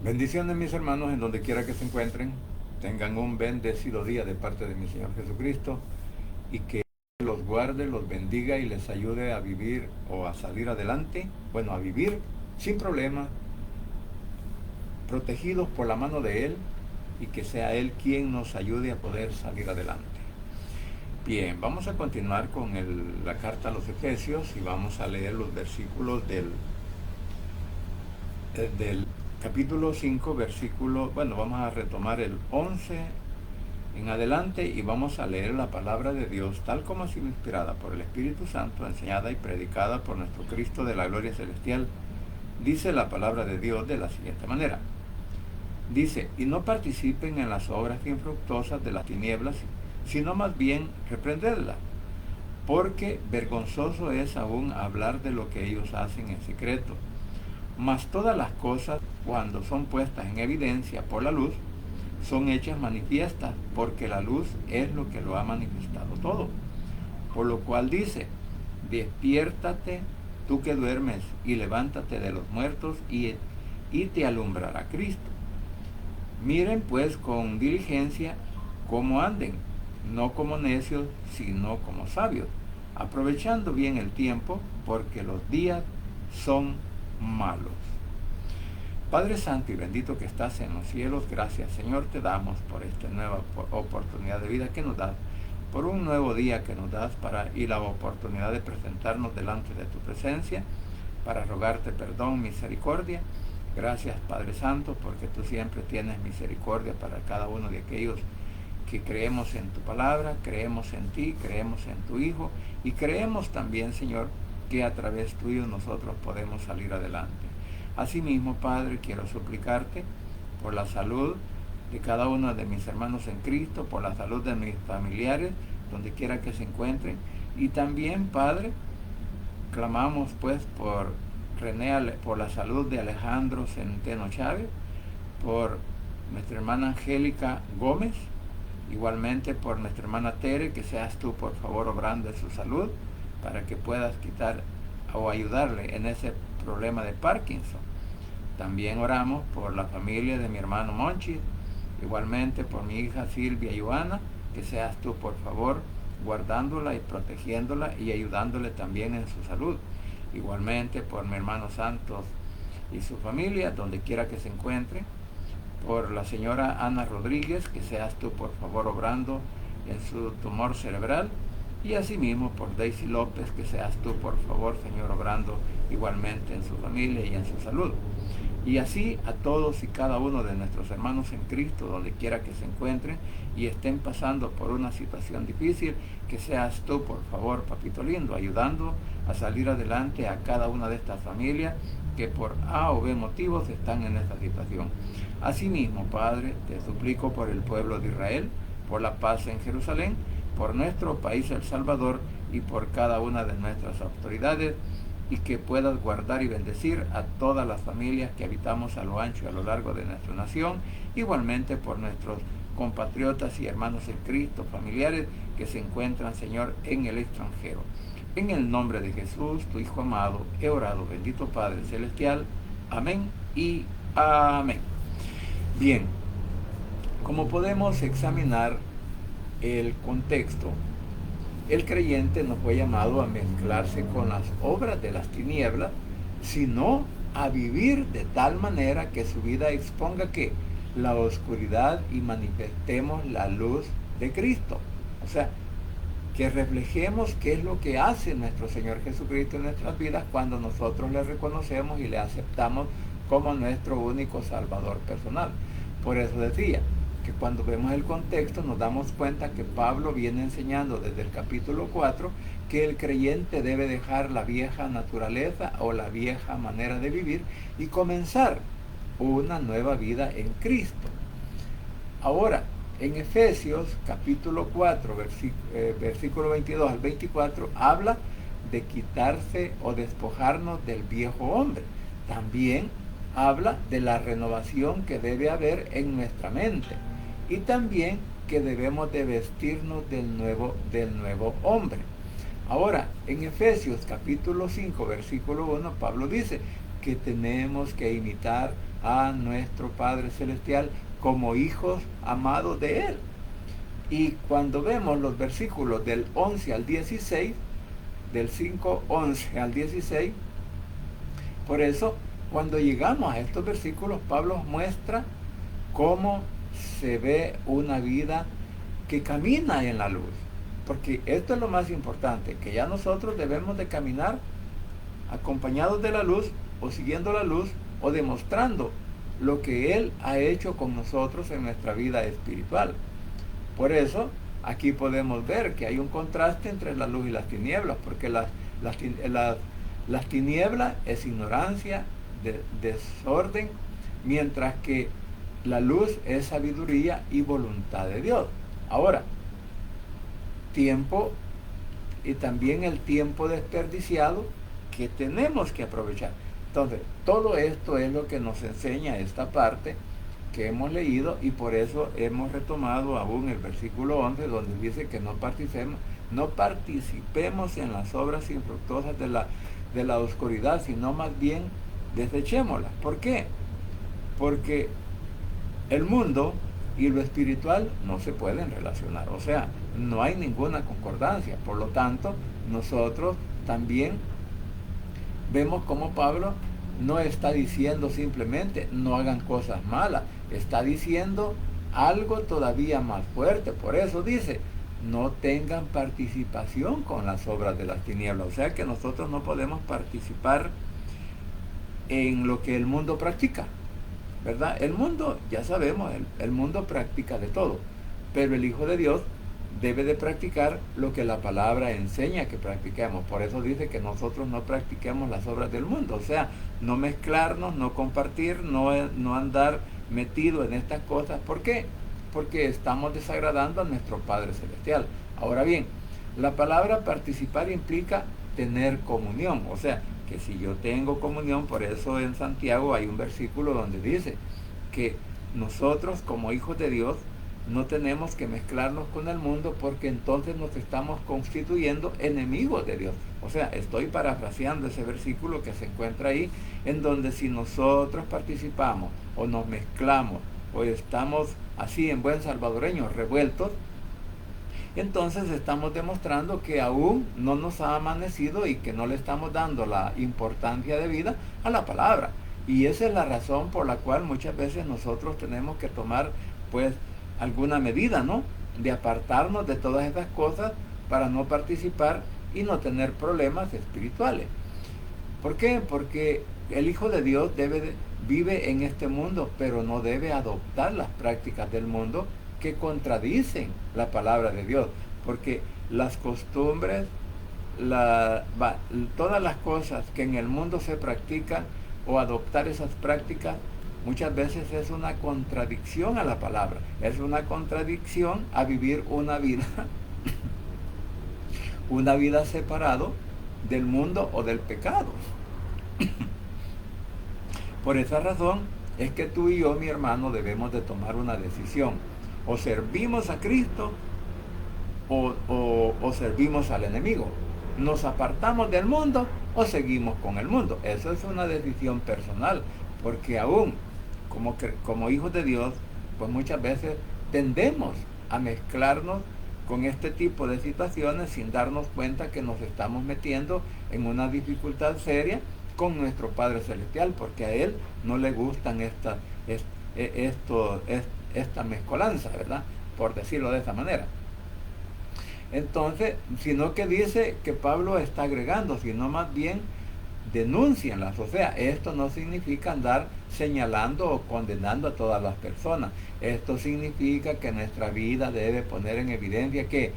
Bendiciones mis hermanos en donde quiera que se encuentren. Tengan un bendecido día de parte de mi Señor Jesucristo y que los guarde, los bendiga y les ayude a vivir o a salir adelante. Bueno, a vivir sin problemas, protegidos por la mano de Él y que sea Él quien nos ayude a poder salir adelante. Bien, vamos a continuar con la carta a los Efesios y vamos a leer los versículos del capítulo 5, versículo, bueno, vamos a retomar el 11 en adelante y vamos a leer la palabra de Dios tal como ha sido inspirada por el Espíritu Santo, enseñada y predicada por nuestro Cristo de la gloria celestial. Dice la palabra de Dios de la siguiente manera. Dice, y no participen en las obras infructuosas de las tinieblas, sino más bien reprendedlas, porque vergonzoso es aún hablar de lo que ellos hacen en secreto. Mas todas las cosas, cuando son puestas en evidencia por la luz, son hechas manifiestas, porque la luz es lo que lo ha manifestado todo. Por lo cual dice, despiértate tú que duermes, y levántate de los muertos, y te alumbrará Cristo. Miren pues con diligencia cómo anden, no como necios, sino como sabios, aprovechando bien el tiempo, porque los días son malos. Padre Santo y bendito que estás en los cielos, gracias Señor te damos por esta nueva oportunidad de vida que nos das, por un nuevo día que nos das y la oportunidad de presentarnos delante de tu presencia, para rogarte perdón, misericordia. Gracias Padre Santo, porque tú siempre tienes misericordia para cada uno de aquellos que creemos en tu palabra, creemos en ti, creemos en tu Hijo y creemos también, Señor, que a través tuyo nosotros podemos salir adelante. Asimismo, Padre, quiero suplicarte por la salud de cada uno de mis hermanos en Cristo, por la salud de mis familiares, donde quiera que se encuentren. Y también, Padre, clamamos pues por por la salud de Alejandro Centeno Chávez, por nuestra hermana Angélica Gómez, igualmente por nuestra hermana Tere, que seas tú por favor obrando en su salud, para que puedas quitar o ayudarle en ese problema de Parkinson. También oramos por la familia de mi hermano Monchi, igualmente por mi hija Silvia Joana, que seas tú por favor guardándola y protegiéndola y ayudándole también en su salud. Igualmente por mi hermano Santos y su familia, donde quiera que se encuentre. Por la señora Ana Rodríguez, que seas tú por favor obrando en su tumor cerebral. Y asimismo por Daisy López, que seas tú por favor, Señor, obrando igualmente en su familia y en su salud. Y así a todos y cada uno de nuestros hermanos en Cristo, donde quiera que se encuentren y estén pasando por una situación difícil, que seas tú, por favor, papito lindo, ayudando a salir adelante a cada una de estas familias que por A o B motivos están en esta situación. Asimismo, Padre, te suplico por el pueblo de Israel, por la paz en Jerusalén, por nuestro país El Salvador y por cada una de nuestras autoridades, y que puedas guardar y bendecir a todas las familias que habitamos a lo ancho y a lo largo de nuestra nación, igualmente por nuestros compatriotas y hermanos en Cristo, familiares que se encuentran, Señor, en el extranjero. En el nombre de Jesús, tu Hijo amado, he orado, bendito Padre Celestial. Amén y amén. Bien, como podemos examinar el contexto, el creyente no fue llamado a mezclarse con las obras de las tinieblas, sino a vivir de tal manera que su vida exponga que la oscuridad y manifestemos la luz de Cristo. O sea, que reflejemos qué es lo que hace nuestro Señor Jesucristo en nuestras vidas cuando nosotros le reconocemos y le aceptamos como nuestro único Salvador personal. Por eso decía que cuando vemos el contexto nos damos cuenta que Pablo viene enseñando desde el capítulo 4 que el creyente debe dejar la vieja naturaleza o la vieja manera de vivir y comenzar una nueva vida en Cristo. Ahora, en Efesios capítulo 4, versículo 22 al 24, habla de quitarse o despojarnos del viejo hombre. También habla de la renovación que debe haber en nuestra mente. Y también que debemos de vestirnos del nuevo hombre. Ahora, en Efesios capítulo 5, versículo 1, Pablo dice que tenemos que imitar a nuestro Padre Celestial como hijos amados de Él. Y cuando vemos los versículos del 11 al 16, del 5:11 al 16, por eso cuando llegamos a estos versículos, Pablo muestra cómo se ve una vida que camina en la luz. Porque esto es lo más importante, que ya nosotros debemos de caminar acompañados de la luz, o siguiendo la luz, o demostrando lo que Él ha hecho con nosotros en nuestra vida espiritual. Por eso, aquí podemos ver que hay un contraste entre la luz y las tinieblas, porque las tinieblas es ignorancia, desorden, mientras que la luz es sabiduría y voluntad de Dios. Ahora, tiempo, y también el tiempo desperdiciado que tenemos que aprovechar. Entonces, todo esto es lo que nos enseña esta parte que hemos leído, y por eso hemos retomado aún el versículo 11, donde dice que no participemos en las obras infructuosas de la oscuridad, sino más bien desechémoslas. ¿Por qué? Porque el mundo y lo espiritual no se pueden relacionar, o sea, no hay ninguna concordancia. Por lo tanto, nosotros también vemos como Pablo no está diciendo simplemente no hagan cosas malas, está diciendo algo todavía más fuerte. Por eso dice, no tengan participación con las obras de las tinieblas. O sea que nosotros no podemos participar en lo que el mundo practica, ¿verdad? El mundo, ya sabemos, el mundo practica de todo, pero el Hijo de Dios debe de practicar lo que la palabra enseña que practiquemos. Por eso dice que nosotros no practiquemos las obras del mundo, o sea, no mezclarnos, no compartir, no andar metido en estas cosas. ¿Por qué? Porque estamos desagradando a nuestro Padre Celestial. Ahora bien, la palabra participar implica tener comunión, o sea, que si yo tengo comunión, por eso en Santiago hay un versículo donde dice que nosotros como hijos de Dios no tenemos que mezclarnos con el mundo, porque entonces nos estamos constituyendo enemigos de Dios. O sea, estoy parafraseando ese versículo que se encuentra ahí, en donde si nosotros participamos o nos mezclamos o estamos así en buen salvadoreño revueltos, entonces estamos demostrando que aún no nos ha amanecido y que no le estamos dando la importancia de vida a la palabra. Y esa es la razón por la cual muchas veces nosotros tenemos que tomar pues alguna medida, ¿no? De apartarnos de todas esas cosas para no participar y no tener problemas espirituales. ¿Por qué? Porque el Hijo de Dios vive en este mundo, pero no debe adoptar las prácticas del mundo que contradicen la palabra de Dios, porque las costumbres, todas las cosas que en el mundo se practican, o adoptar esas prácticas, muchas veces es una contradicción a la palabra, es una contradicción a vivir una vida separado del mundo o del pecado. Por esa razón es que tú y yo, mi hermano, debemos de tomar una decisión: o servimos a Cristo o servimos al enemigo. Nos apartamos del mundo o seguimos con el mundo. Eso es una decisión personal, porque aún como hijos de Dios, pues muchas veces tendemos a mezclarnos con este tipo de situaciones sin darnos cuenta que nos estamos metiendo en una dificultad seria con nuestro Padre Celestial, porque a Él no le gustan esta mezcolanza, ¿verdad? Por decirlo de esa manera. Entonces, sino que dice que Pablo está agregando, sino más bien denúncienlas. O sea, esto no significa andar señalando o condenando a todas las personas. Esto significa que nuestra vida debe poner en evidencia que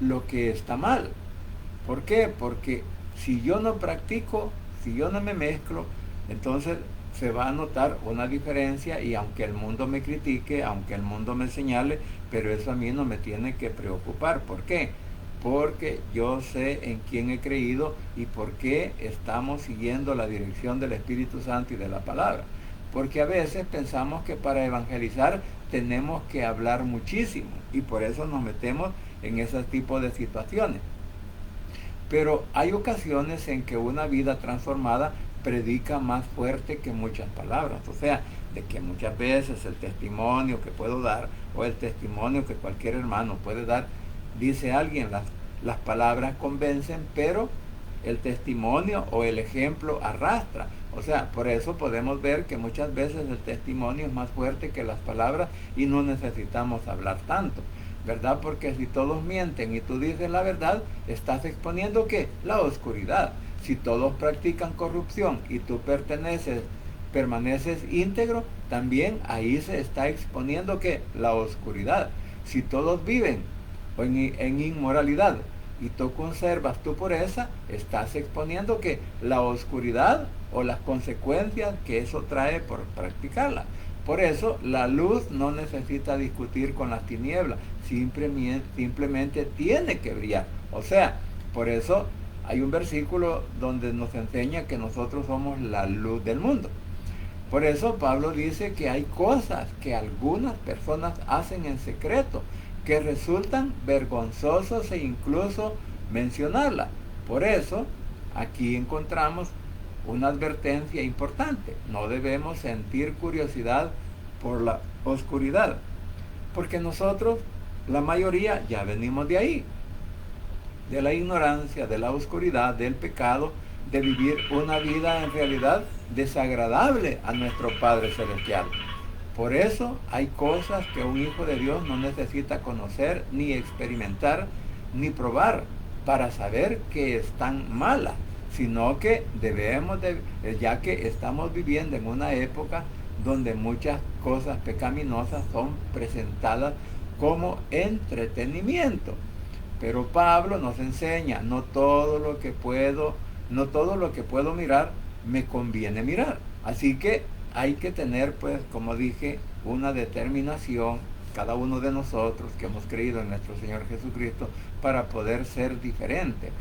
lo que está mal. ¿Por qué? Porque si yo no practico, si yo no me mezclo, entonces se va a notar una diferencia, y aunque el mundo me critique, aunque el mundo me señale, pero eso a mí no me tiene que preocupar. ¿Por qué? Porque yo sé en quién he creído y por qué estamos siguiendo la dirección del Espíritu Santo y de la palabra. Porque a veces pensamos que para evangelizar tenemos que hablar muchísimo, y por eso nos metemos en ese tipo de situaciones. Pero hay ocasiones en que una vida transformada predica más fuerte que muchas palabras. O sea, de que muchas veces el testimonio que puedo dar o el testimonio que cualquier hermano puede dar, dice alguien, las palabras convencen, pero el testimonio o el ejemplo arrastra. O sea, por eso podemos ver que muchas veces el testimonio es más fuerte que las palabras y no necesitamos hablar tanto, ¿verdad? Porque si todos mienten y tú dices la verdad, estás exponiendo ¿qué? La oscuridad. Si todos practican corrupción y tú permaneces íntegro, también ahí se está exponiendo ¿qué? La oscuridad. Si todos viven en inmoralidad y tú conservas tu pureza, estás exponiendo que la oscuridad o las consecuencias que eso trae por practicarla. Por eso la luz no necesita discutir con las tinieblas, simplemente tiene que brillar. O sea, por eso hay un versículo donde nos enseña que nosotros somos la luz del mundo. Por eso Pablo dice que hay cosas que algunas personas hacen en secreto, que resultan vergonzosos e incluso mencionarla. Por eso aquí encontramos una advertencia importante. No debemos sentir curiosidad por la oscuridad, porque nosotros, la mayoría, ya venimos de ahí, de la ignorancia, de la oscuridad, del pecado, de vivir una vida en realidad desagradable a nuestro Padre Celestial. Por eso hay cosas que un hijo de Dios no necesita conocer, ni experimentar, ni probar para saber que están malas, sino que debemos, ya que estamos viviendo en una época donde muchas cosas pecaminosas son presentadas como entretenimiento. Pero Pablo nos enseña, no todo lo que puedo mirar me conviene mirar. Así que hay que tener, pues, como dije, una determinación, cada uno de nosotros que hemos creído en nuestro Señor Jesucristo, para poder ser diferente.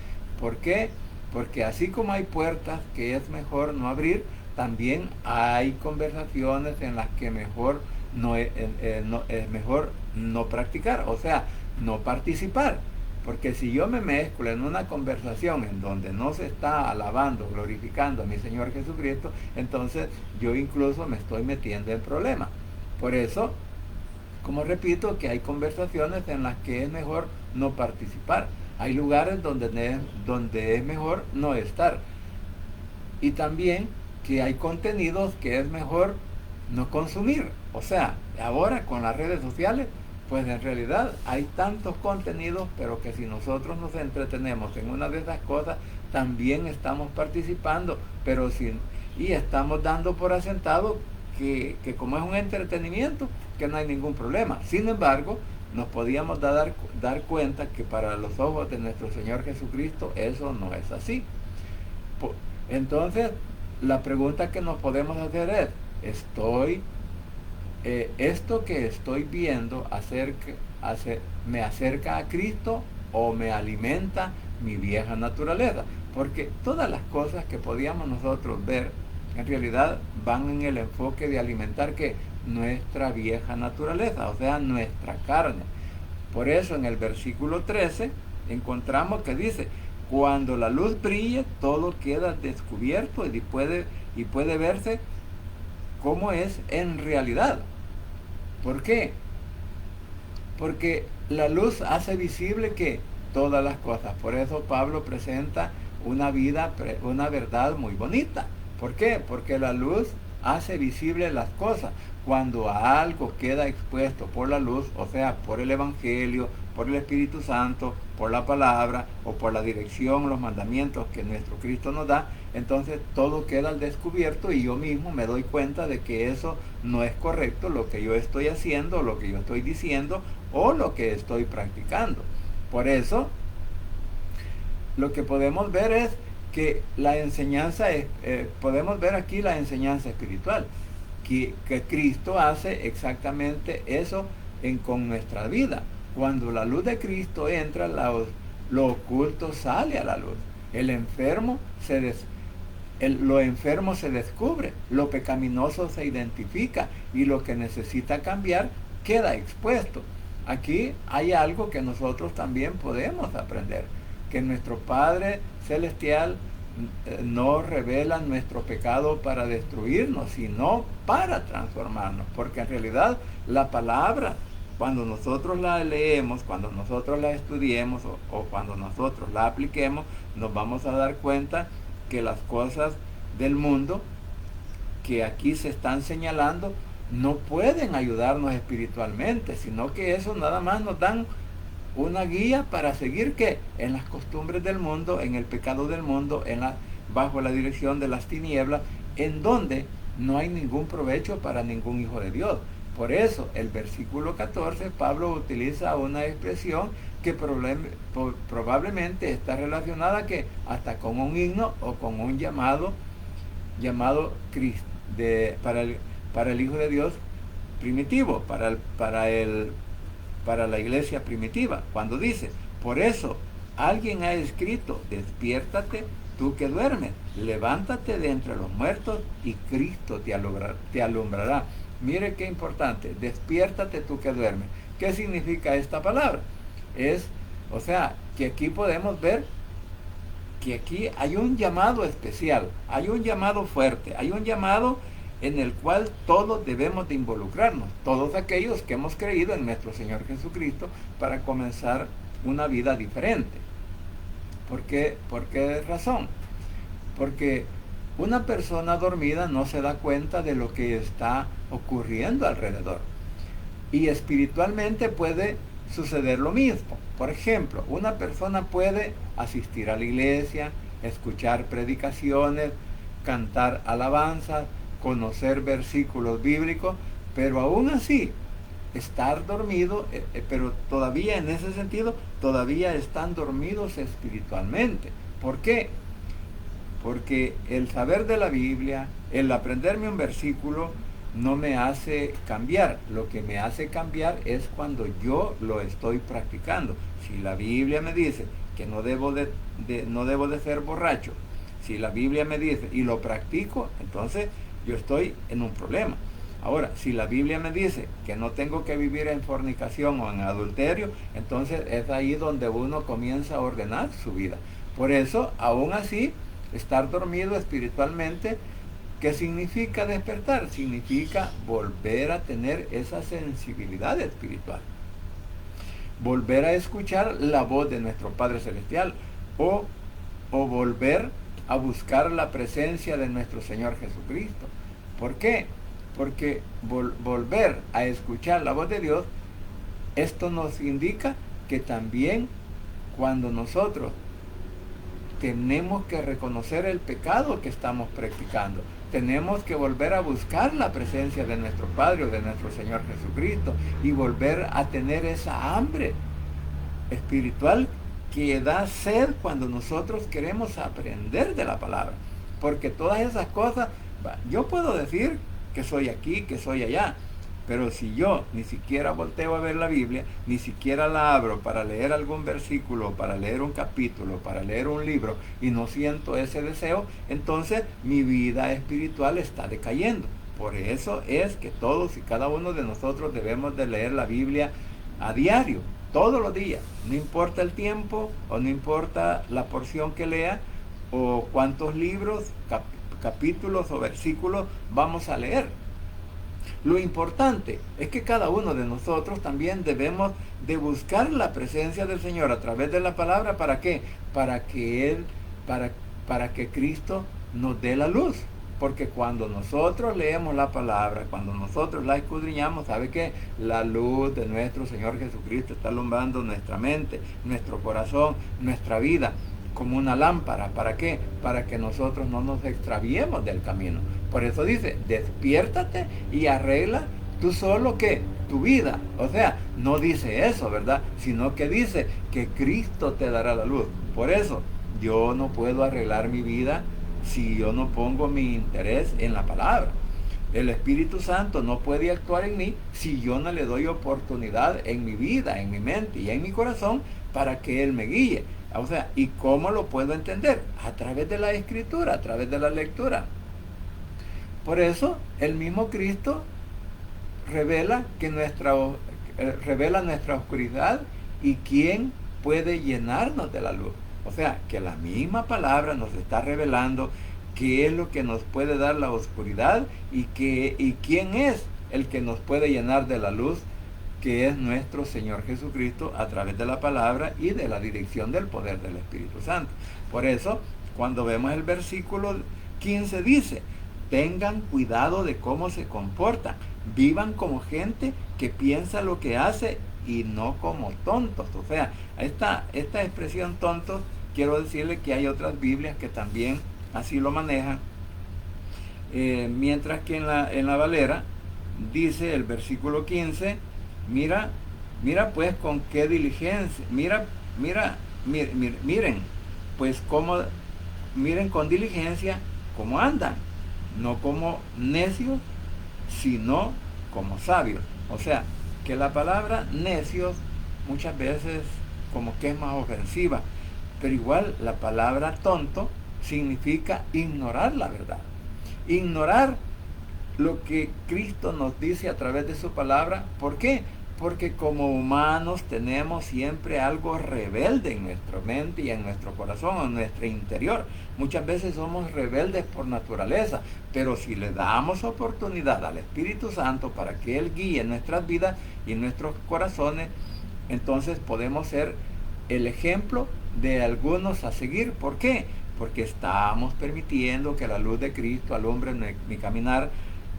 ¿Por qué? Porque así como hay puertas que es mejor no abrir, también hay conversaciones en las que es mejor no practicar, o sea, no participar. Porque si yo me mezclo en una conversación en donde no se está alabando, glorificando a mi Señor Jesucristo, entonces yo incluso me estoy metiendo en problemas. Por eso, como repito, que hay conversaciones en las que es mejor no participar. Hay lugares donde es mejor no estar. Y también que hay contenidos que es mejor no consumir. O sea, ahora con las redes sociales, pues en realidad hay tantos contenidos, pero que si nosotros nos entretenemos en una de esas cosas, también estamos participando, y estamos dando por asentado que como es un entretenimiento, que no hay ningún problema. Sin embargo, nos podíamos dar cuenta que para los ojos de nuestro Señor Jesucristo eso no es así. Entonces, la pregunta que nos podemos hacer es, ¿esto que estoy viendo me acerca a Cristo o me alimenta mi vieja naturaleza? Porque todas las cosas que podíamos nosotros ver, en realidad van en el enfoque de alimentar que nuestra vieja naturaleza, o sea, nuestra carne. Por eso en el versículo 13 encontramos que dice, cuando la luz brille, todo queda descubierto y puede verse cómo es en realidad. ¿Por qué? Porque la luz hace visible que todas las cosas. Por eso Pablo presenta una verdad muy bonita. ¿Por qué? Porque la luz hace visible las cosas. Cuando algo queda expuesto por la luz, o sea, por el Evangelio, por el Espíritu Santo, por la palabra o por la dirección, los mandamientos que nuestro Cristo nos da, entonces todo queda al descubierto y yo mismo me doy cuenta de que eso no es correcto, lo que yo estoy haciendo, lo que yo estoy diciendo o lo que estoy practicando. Por eso, lo que podemos ver es que la enseñanza, podemos ver aquí la enseñanza espiritual, que Cristo hace exactamente eso con nuestra vida. Cuando la luz de Cristo entra, lo oculto sale a la luz. Lo enfermo se descubre, lo pecaminoso se identifica y lo que necesita cambiar queda expuesto. Aquí hay algo que nosotros también podemos aprender, que nuestro Padre Celestial no revelan nuestro pecado para destruirnos, sino para transformarnos. Porque en realidad la palabra, cuando nosotros la leemos, cuando nosotros la estudiemos o cuando nosotros la apliquemos, nos vamos a dar cuenta que las cosas del mundo que aquí se están señalando no pueden ayudarnos espiritualmente, sino que eso nada más nos dan una guía para seguir que en las costumbres del mundo, en el pecado del mundo, bajo la dirección de las tinieblas, en donde no hay ningún provecho para ningún hijo de Dios. Por eso el versículo 14, Pablo utiliza una expresión que probablemente está relacionada que hasta con un himno o con un llamado para el Hijo de Dios primitivo, para la iglesia primitiva, cuando dice: por eso alguien ha escrito, despiértate tú que duermes, levántate de entre los muertos y Cristo te alumbrará. Mire qué importante, despiértate tú que duermes. ¿Qué significa esta palabra? O sea, que aquí podemos ver que aquí hay un llamado especial, hay un llamado fuerte, hay un llamado en el cual todos debemos de involucrarnos, todos aquellos que hemos creído en nuestro Señor Jesucristo para comenzar una vida diferente. ¿Por qué razón? Porque una persona dormida no se da cuenta de lo que está ocurriendo alrededor. Y espiritualmente puede suceder lo mismo. Por ejemplo, una persona puede asistir a la iglesia, escuchar predicaciones, cantar alabanzas, conocer versículos bíblicos, pero aún así estar dormido, pero todavía en ese sentido, todavía están dormidos espiritualmente. ¿Por qué? Porque el saber de la Biblia, el aprenderme un versículo, no me hace cambiar. Lo que me hace cambiar es cuando yo lo estoy practicando. Si la Biblia me dice que no debo de ser borracho, si la Biblia me dice y lo practico, entonces yo estoy en un problema. Ahora, si la Biblia me dice que no tengo que vivir en fornicación o en adulterio, entonces es ahí donde uno comienza a ordenar su vida. Por eso, aún así, estar dormido espiritualmente, ¿qué significa despertar? Significa volver a tener esa sensibilidad espiritual. Volver a escuchar la voz de nuestro Padre Celestial o volver a buscar la presencia de nuestro Señor Jesucristo. ¿Por qué? Porque volver a escuchar la voz de Dios, esto nos indica que también cuando nosotros tenemos que reconocer el pecado que estamos practicando, tenemos que volver a buscar la presencia de nuestro Padre o de nuestro Señor Jesucristo y volver a tener esa hambre espiritual que da sed cuando nosotros queremos aprender de la palabra. Porque todas esas cosas, yo puedo decir que soy aquí, que soy allá, pero si yo ni siquiera volteo a ver la Biblia, ni siquiera la abro para leer algún versículo, para leer un capítulo, para leer un libro, y no siento ese deseo, entonces mi vida espiritual está decayendo. Por eso es que todos y cada uno de nosotros debemos de leer la Biblia a diario, todos los días. No importa el tiempo, o no importa la porción que lea, o cuántos libros, capítulos o versículos vamos a leer. Lo importante es que cada uno de nosotros también debemos de buscar la presencia del Señor a través de la palabra. ¿Para qué? Para que Cristo nos dé la luz. Porque cuando nosotros leemos la palabra, cuando nosotros la escudriñamos, ¿sabe qué? La luz de nuestro Señor Jesucristo está alumbrando nuestra mente, nuestro corazón, nuestra vida, como una lámpara. ¿Para qué? Para que nosotros no nos extraviemos del camino. Por eso dice, despiértate y arregla tú solo, ¿qué? Tu vida. O sea, no dice eso, ¿verdad? Sino que dice que Cristo te dará la luz. Por eso, yo no puedo arreglar mi vida si yo no pongo mi interés en la palabra. El Espíritu Santo no puede actuar en mí si yo no le doy oportunidad en mi vida, en mi mente y en mi corazón para que Él me guíe. O sea, ¿y cómo lo puedo entender? A través de la Escritura, a través de la lectura. Por eso, el mismo Cristo revela nuestra oscuridad, y quién puede llenarnos de la luz. O sea, que la misma palabra nos está revelando qué es lo que nos puede dar la oscuridad y quién es el que nos puede llenar de la luz, que es nuestro Señor Jesucristo, a través de la palabra y de la dirección del poder del Espíritu Santo. Por eso, cuando vemos el versículo 15 dice: tengan cuidado de cómo se comportan, vivan como gente que piensa lo que hace y no como tontos. O sea, esta expresión tontos, quiero decirle que hay otras Biblias que también así lo manejan, mientras que en la Valera dice el versículo 15: mira pues con qué diligencia, miren pues cómo, miren con diligencia cómo andan, no como necios, sino como sabios. O sea, que la palabra necios muchas veces como que es más ofensiva, pero igual la palabra tonto significa ignorar la verdad, ignorar lo que Cristo nos dice a través de su palabra. ¿Por qué? Porque como humanos tenemos siempre algo rebelde en nuestra mente y en nuestro corazón, en nuestro interior. Muchas veces somos rebeldes por naturaleza, pero si le damos oportunidad al Espíritu Santo para que Él guíe nuestras vidas y nuestros corazones, entonces podemos ser el ejemplo de algunos a seguir. ¿Por qué? Porque estamos permitiendo que la luz de Cristo alumbre mi caminar,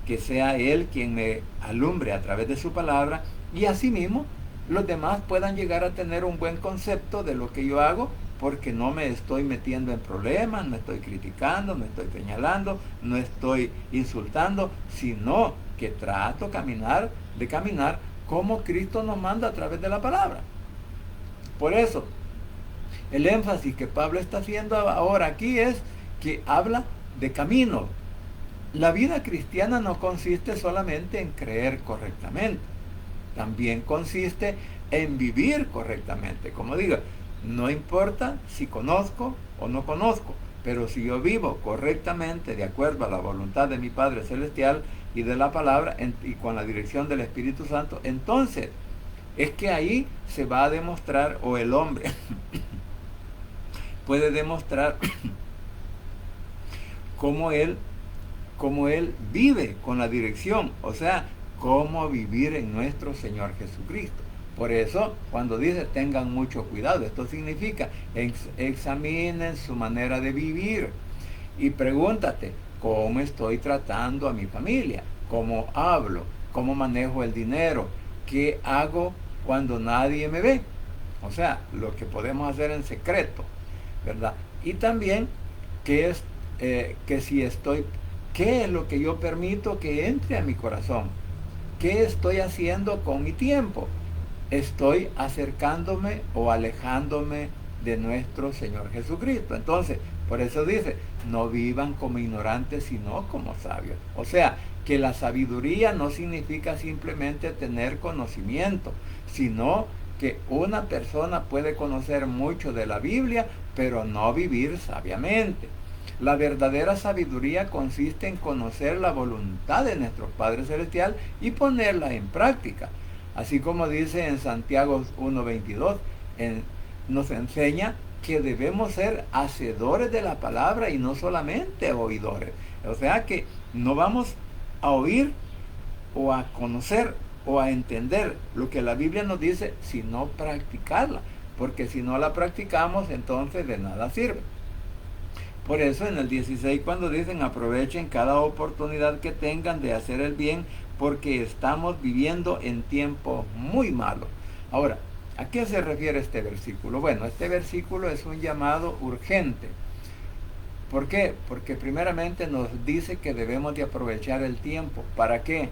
que sea Él quien me alumbre a través de su palabra, y asimismo los demás puedan llegar a tener un buen concepto de lo que yo hago, porque no me estoy metiendo en problemas, no estoy criticando, no estoy señalando, no estoy insultando, sino que trato de caminar como Cristo nos manda a través de la palabra. Por eso, el énfasis que Pablo está haciendo ahora aquí es que habla de camino. La vida cristiana no consiste solamente en creer correctamente, también consiste en vivir correctamente. Como digo, no importa si conozco o no conozco, pero si yo vivo correctamente de acuerdo a la voluntad de mi Padre Celestial y de la palabra y con la dirección del Espíritu Santo, entonces es que ahí se va a demostrar, o el hombre puede demostrar cómo él vive con la dirección, o sea, cómo vivir en nuestro Señor Jesucristo. Por eso, cuando dice tengan mucho cuidado, esto significa examinen su manera de vivir y pregúntate: ¿cómo estoy tratando a mi familia? ¿Cómo hablo? ¿Cómo manejo el dinero? ¿Qué hago cuando nadie me ve? O sea, lo que podemos hacer en secreto, ¿verdad? Y también, ¿qué es lo que yo permito que entre a mi corazón? ¿Qué estoy haciendo con mi tiempo? ¿Estoy acercándome o alejándome de nuestro Señor Jesucristo? Entonces, por eso dice: no vivan como ignorantes, sino como sabios. O sea, que la sabiduría no significa simplemente tener conocimiento, sino que una persona puede conocer mucho de la Biblia, pero no vivir sabiamente. La verdadera sabiduría consiste en conocer la voluntad de nuestro Padre Celestial y ponerla en práctica. Así como dice en Santiago 1:22, nos enseña que debemos ser hacedores de la palabra y no solamente oidores. O sea que no vamos a oír o a conocer o a entender lo que la Biblia nos dice, sino practicarla. Porque si no la practicamos, entonces de nada sirve. Por eso en el 16, cuando dicen: aprovechen cada oportunidad que tengan de hacer el bien, porque estamos viviendo en tiempos muy malos. Ahora, ¿a qué se refiere este versículo? Bueno, este versículo es un llamado urgente. ¿Por qué? Porque primeramente nos dice que debemos de aprovechar el tiempo. ¿Para qué?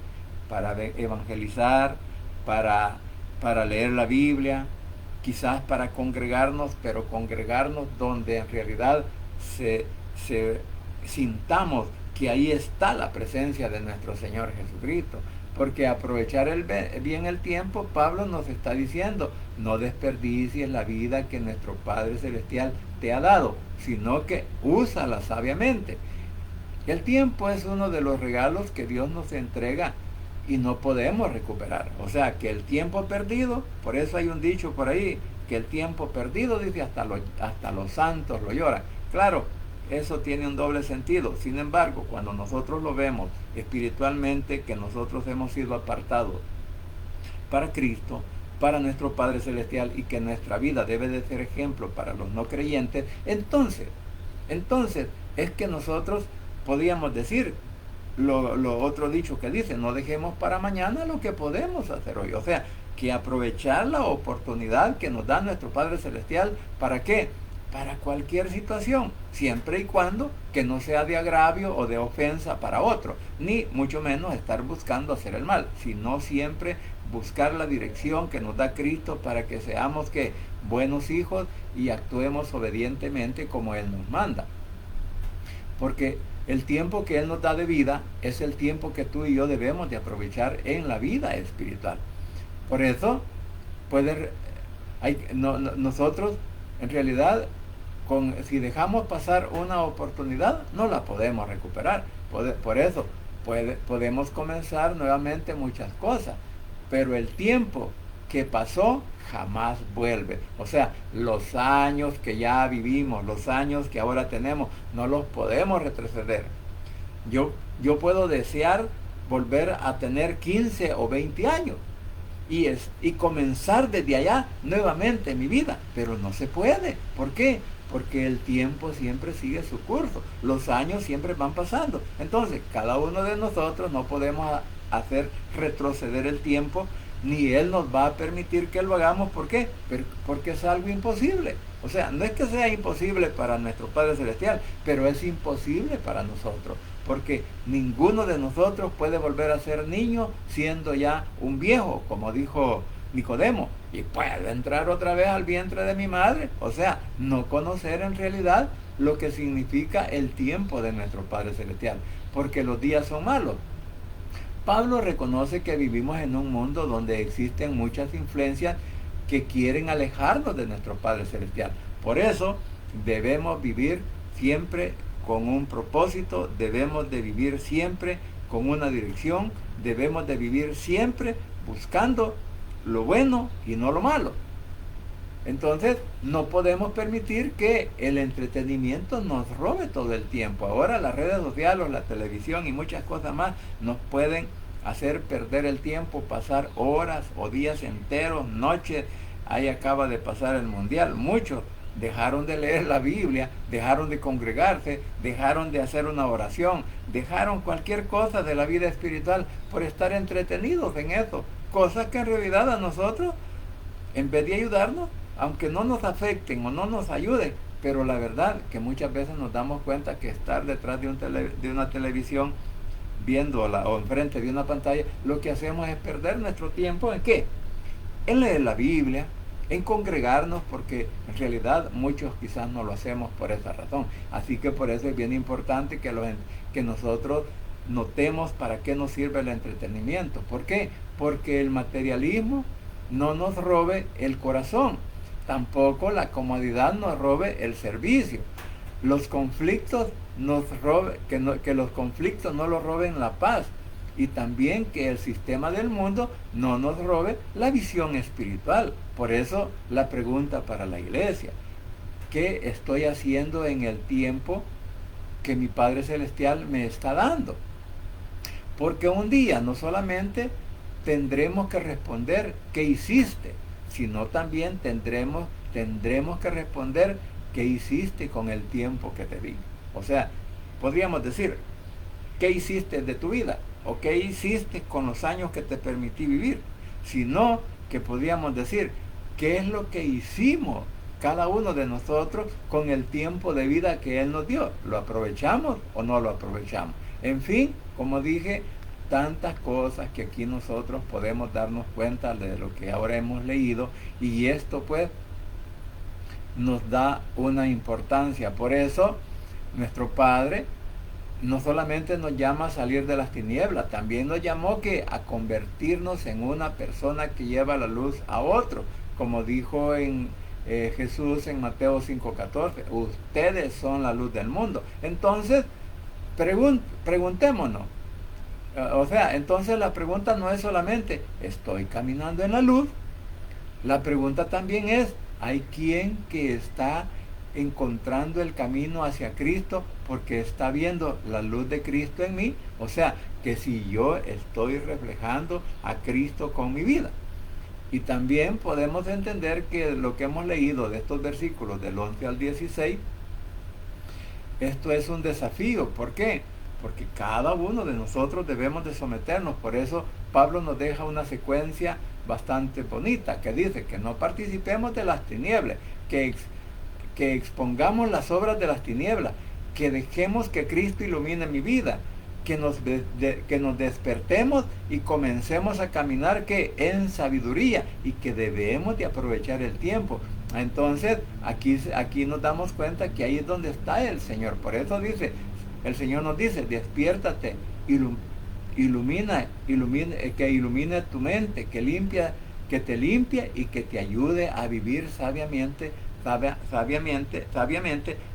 Para evangelizar, para leer la Biblia, quizás para congregarnos, pero congregarnos donde en realidad sintamos que ahí está la presencia de nuestro Señor Jesucristo. Porque aprovechar bien el tiempo, Pablo nos está diciendo: no desperdicies la vida que nuestro Padre Celestial te ha dado, sino que úsala sabiamente. El tiempo es uno de los regalos que Dios nos entrega y no podemos recuperar. O sea que el tiempo perdido, por eso hay un dicho por ahí que el tiempo perdido, dice, hasta los santos lo lloran. Claro, eso tiene un doble sentido. Sin embargo, cuando nosotros lo vemos espiritualmente, que nosotros hemos sido apartados para Cristo, para nuestro Padre Celestial, y que nuestra vida debe de ser ejemplo para los no creyentes, entonces es que nosotros podríamos decir lo otro dicho que dice: no dejemos para mañana lo que podemos hacer hoy. O sea, que aprovechar la oportunidad que nos da nuestro Padre Celestial. ¿Para qué? Para cualquier situación, siempre y cuando que no sea de agravio o de ofensa para otro, ni mucho menos estar buscando hacer el mal, sino siempre buscar la dirección que nos da Cristo para que seamos que buenos hijos y actuemos obedientemente como Él nos manda. Porque el tiempo que Él nos da de vida es el tiempo que tú y yo debemos de aprovechar en la vida espiritual. Por eso, nosotros en realidad, si dejamos pasar una oportunidad, no la podemos recuperar. Por eso podemos comenzar nuevamente muchas cosas, pero el tiempo que pasó jamás vuelve. O sea, los años que ya vivimos, los años que ahora tenemos, no los podemos retroceder. Yo puedo desear volver a tener 15 o 20 años y comenzar desde allá nuevamente mi vida, pero no se puede. ¿Por qué? Porque el tiempo siempre sigue su curso, los años siempre van pasando. Entonces, cada uno de nosotros no podemos hacer retroceder el tiempo, ni Él nos va a permitir que lo hagamos. ¿Por qué? Porque es algo imposible. O sea, no es que sea imposible para nuestro Padre Celestial, pero es imposible para nosotros, porque ninguno de nosotros puede volver a ser niño siendo ya un viejo, como dijo Nicodemo, y puedo entrar otra vez al vientre de mi madre. O sea, no conocer en realidad lo que significa el tiempo de nuestro Padre Celestial, porque los días son malos. Pablo reconoce que vivimos en un mundo donde existen muchas influencias que quieren alejarnos de nuestro Padre Celestial. Por eso debemos vivir siempre con un propósito, debemos de vivir siempre con una dirección, debemos de vivir siempre buscando lo bueno y no lo malo. Entonces, no podemos permitir que el entretenimiento nos robe todo el tiempo. Ahora las redes sociales, la televisión y muchas cosas más nos pueden hacer perder el tiempo, pasar horas o días enteros, noches. Ahí acaba de pasar el mundial. Muchos dejaron de leer la Biblia, dejaron de congregarse, dejaron de hacer una oración, dejaron cualquier cosa de la vida espiritual por estar entretenidos en eso. Cosas que en realidad a nosotros, en vez de ayudarnos, aunque no nos afecten o no nos ayuden, pero la verdad que muchas veces nos damos cuenta que estar detrás de una televisión, viéndola o enfrente de una pantalla, lo que hacemos es perder nuestro tiempo. ¿En qué? En leer la Biblia, en congregarnos, porque en realidad muchos quizás no lo hacemos por esa razón. Así que por eso es bien importante que nosotros notemos para qué nos sirve el entretenimiento. ¿Por qué? Porque el materialismo no nos robe el corazón, tampoco la comodidad nos robe el servicio. Los conflictos que los conflictos no nos roben la paz, y también que el sistema del mundo no nos robe la visión espiritual. Por eso la pregunta para la iglesia: ¿qué estoy haciendo en el tiempo que mi Padre Celestial me está dando? Porque un día no solamente tendremos que responder ¿qué hiciste?, sino también tendremos que responder ¿qué hiciste con el tiempo que te di? O sea, podríamos decir, ¿qué hiciste de tu vida? ¿O qué hiciste con los años que te permití vivir? Sino que podríamos decir, ¿qué es lo que hicimos cada uno de nosotros con el tiempo de vida que Él nos dio? ¿Lo aprovechamos o no lo aprovechamos? En fin, como dije, tantas cosas que aquí nosotros podemos darnos cuenta de lo que ahora hemos leído, y esto pues nos da una importancia. Por eso nuestro Padre no solamente nos llama a salir de las tinieblas, también nos llamó a convertirnos en una persona que lleva la luz a otro, como dijo Jesús en Mateo 5:14, ustedes son la luz del mundo. Entonces, preguntémonos. O sea, entonces la pregunta no es solamente, ¿estoy caminando en la luz? La pregunta también es, Hay quien que está encontrando el camino hacia Cristo porque está viendo la luz de Cristo en mí. O sea, que si yo estoy reflejando a Cristo con mi vida. Y también podemos entender que lo que hemos leído de estos versículos del 11 al 16, esto es un desafío. ¿Por qué? Porque cada uno de nosotros debemos de someternos. Por eso Pablo nos deja una secuencia bastante bonita que dice que no participemos de las tinieblas, que expongamos las obras de las tinieblas, que dejemos que Cristo ilumine mi vida, que nos despertemos y comencemos a caminar en sabiduría, y que debemos de aprovechar el tiempo. Entonces aquí nos damos cuenta que ahí es donde está el Señor. Por eso el Señor nos dice: despiértate, ilumina, que ilumine tu mente, que te limpie y que te ayude a vivir sabiamente,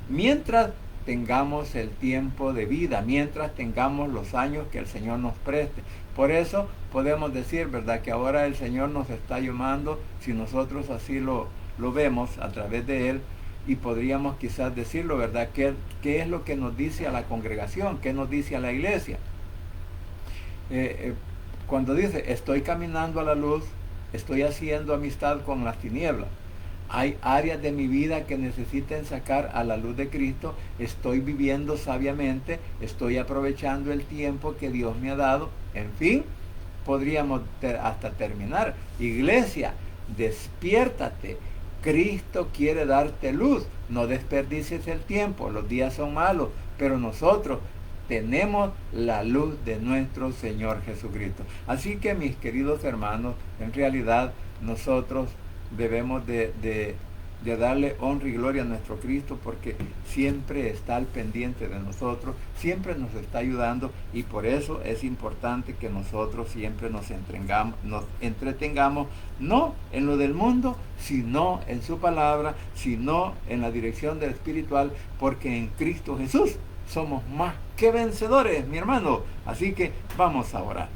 mientras tengamos el tiempo de vida, mientras tengamos los años que el Señor nos preste. Por eso podemos decir, ¿verdad?, que ahora el Señor nos está llamando, si nosotros así lo vemos a través de Él, y podríamos quizás decirlo, ¿verdad?, ¿qué es lo que nos dice a la congregación? ¿Qué nos dice a la iglesia? Cuando dice: estoy caminando a la luz, estoy haciendo amistad con las tinieblas. Hay áreas de mi vida que necesiten sacar a la luz de Cristo. Estoy viviendo sabiamente, estoy aprovechando el tiempo que Dios me ha dado. En fin, podríamos hasta terminar. Iglesia, despiértate. Cristo quiere darte luz. No desperdicies el tiempo. Los días son malos, pero nosotros tenemos la luz de nuestro Señor Jesucristo. Así que, mis queridos hermanos, en realidad nosotros debemos de darle honra y gloria a nuestro Cristo, porque siempre está al pendiente de nosotros, siempre nos está ayudando, y por eso es importante que nosotros siempre nos entretengamos, no en lo del mundo, sino en su palabra, sino en la dirección del espiritual, porque en Cristo Jesús somos más que vencedores, mi hermano. Así que vamos a orar.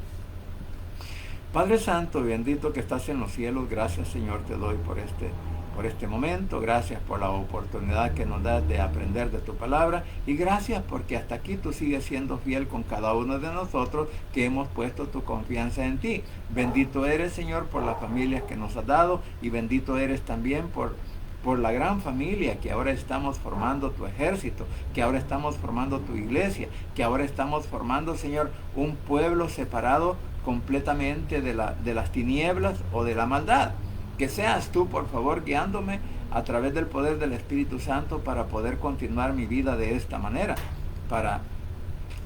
Padre Santo, bendito que estás en los cielos, gracias, Señor, te doy por este momento. Gracias por la oportunidad que nos das de aprender de tu palabra, y gracias porque hasta aquí tú sigues siendo fiel con cada uno de nosotros que hemos puesto tu confianza en ti. Bendito eres, Señor, por las familias que nos has dado, y bendito eres también por la gran familia que ahora estamos formando, tu ejército, que ahora estamos formando tu iglesia, que ahora estamos formando, Señor, un pueblo separado completamente de las tinieblas o de la maldad. Que seas tú, por favor, guiándome a través del poder del Espíritu Santo para poder continuar mi vida de esta manera, para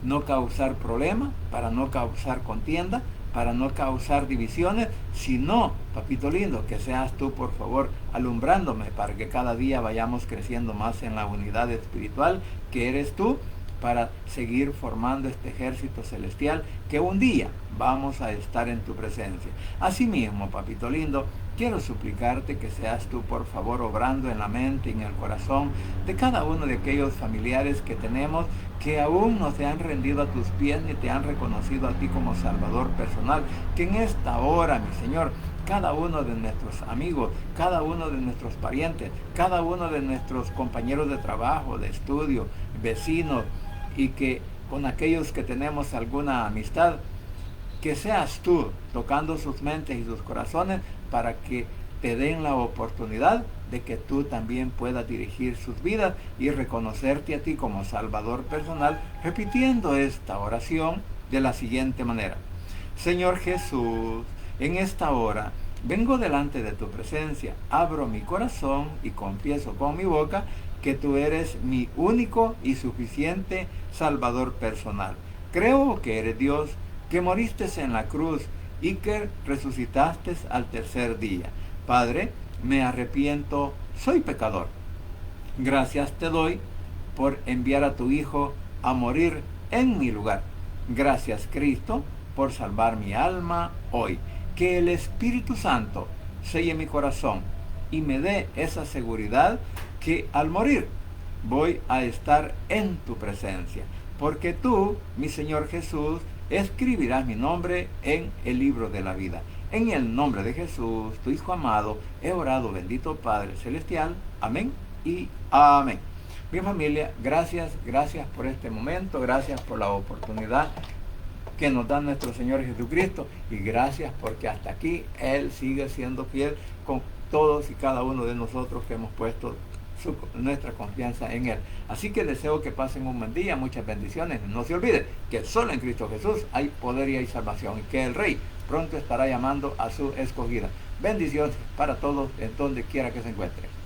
no causar problemas, para no causar contienda, para no causar divisiones, sino, papito lindo, que seas tú, por favor, alumbrándome para que cada día vayamos creciendo más en la unidad espiritual que eres tú, para seguir formando este ejército celestial que un día vamos a estar en tu presencia. Asimismo, papito lindo, quiero suplicarte que seas tú, por favor, obrando en la mente y en el corazón de cada uno de aquellos familiares que tenemos que aún no se han rendido a tus pies ni te han reconocido a ti como Salvador personal. Que en esta hora, mi Señor, cada uno de nuestros amigos, cada uno de nuestros parientes, cada uno de nuestros compañeros de trabajo, de estudio, vecinos, y que con aquellos que tenemos alguna amistad, que seas tú tocando sus mentes y sus corazones para que te den la oportunidad de que tú también puedas dirigir sus vidas y reconocerte a ti como Salvador personal, repitiendo esta oración de la siguiente manera: Señor Jesús, en esta hora vengo delante de tu presencia, abro mi corazón y confieso con mi boca que tú eres mi único y suficiente Salvador personal. Creo que eres Dios, que moriste en la cruz y que resucitaste al tercer día. Padre, me arrepiento, soy pecador. Gracias te doy por enviar a tu Hijo a morir en mi lugar. Gracias, Cristo, por salvar mi alma hoy. Que el Espíritu Santo selle mi corazón y me dé esa seguridad que al morir voy a estar en tu presencia, porque tú, mi Señor Jesús, escribirás mi nombre en el libro de la vida. En el nombre de Jesús, tu Hijo amado, he orado, bendito Padre Celestial. Amén y amén. Mi familia, gracias por este momento, gracias por la oportunidad que nos da nuestro Señor Jesucristo, y gracias porque hasta aquí Él sigue siendo fiel con todos y cada uno de nosotros que hemos puesto nuestra confianza en Él. Así que deseo que pasen un buen día, muchas bendiciones. No se olviden que solo en Cristo Jesús hay poder y hay salvación, y que el Rey pronto estará llamando a su escogida. Bendiciones para todos en donde quiera que se encuentren.